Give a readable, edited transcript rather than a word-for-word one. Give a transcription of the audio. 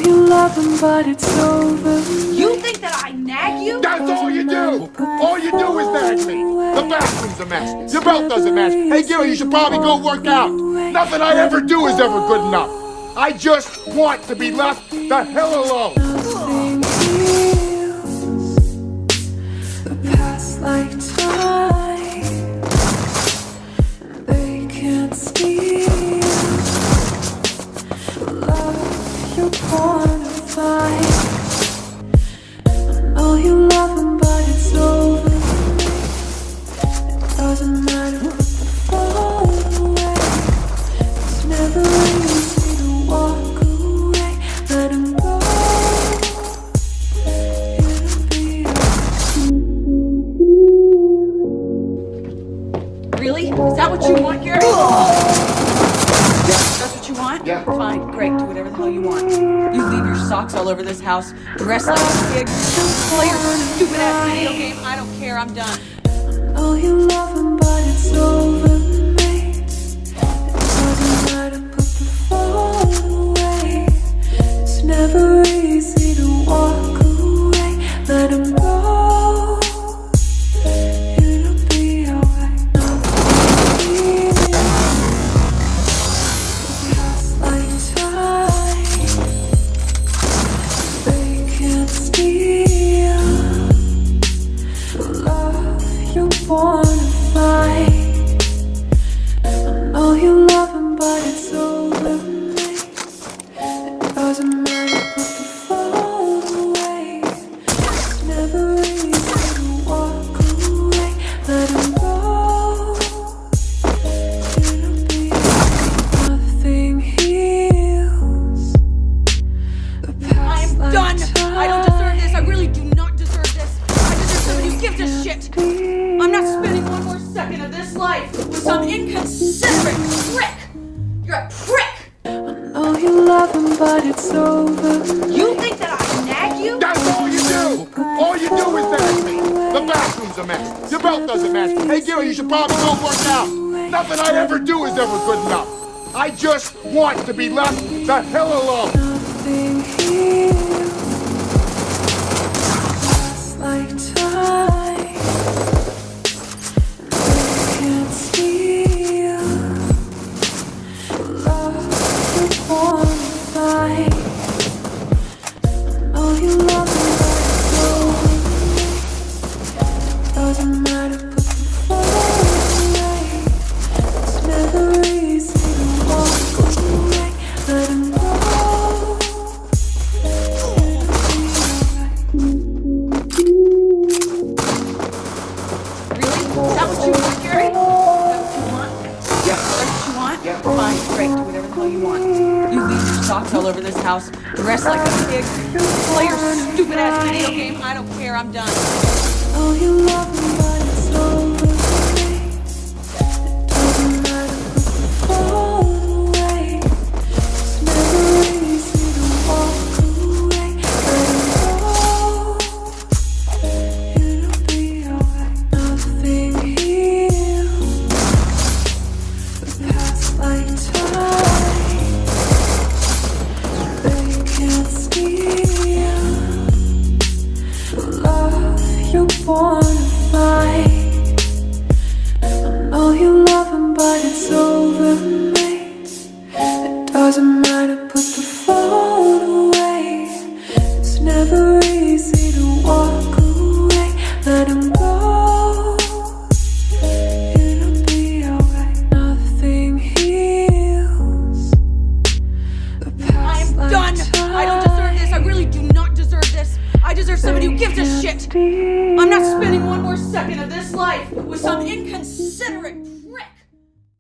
you love him, but it's over. You think that I nag you? That's all you do! All you do is nag me! The bathroom's a mess. Your belt doesn't match. Hey, Gil, you should probably go work out. Nothing I ever do is ever good enough. I just want to be left the hell alone. The past like time, they can't steal love you're born to fight. I know you love him, but it's over. It doesn't matter what the fall away. It's never easy to walk away. Let him go. Really? Is that what you want, Gary? That's what you want? Yeah. Fine, great. Do whatever the hell you want. You leave your socks all over this house, dress like a pig, play your stupid ass video game. I don't care. I'm done. Oh, you love him, but it's over, mate. It doesn't matter, put the phone away. It's never easy to walk away. Let him go. It'll be alright. Past like time, they can't steal love you're born to fight. I know you love him, but it's over, mate. It doesn't matter, put the phone away. It's never easy to walk away. Let him go. It'll be nothing heals the past I'm like done. I don't deserve this. I time. really do not deserve this. I deserve somebody who gives a shit. I'm not spending one more second of this life with some inconsiderate prick. You're a prick. I know you love him, but it's over. You think that I nag you? That's all you do! All you do is nag me! The bathroom's a mess. Your belt doesn't match. Hey, Gil, you should probably go work out. Nothing I ever do is ever good enough. I just want to be left the hell alone. Nothing heals past like time. They can't steal love you're born to fight. I know you love him, but it's over. It doesn't matter, put the phone away. It's never easy to walk away. Let him go. Really? Is that what you want, Gary? Is that what you want? Yeah. That's what you want? Yeah. Fine, great. Do whatever the hell you want. You leave your socks all over this house, dress like a pig, play your stupid ass video game. I don't care. I'm done. Oh, you love him, but it's over, mate. It doesn't matter, put the phone away. It's never easy to walk away. Let him go. It'll be alright. Nothing heals the past like time. They can't steal love you're born to fight. I know you love him, but it's over, mate. It doesn't matter, put the phone away. It's never easy to walk away. Let him go. It'll be alright. Nothing heals the past I'm like done. I don't deserve this. I really do not deserve this. I deserve somebody who gives a shit. I'm not spending one more second of this life with some inconsiderate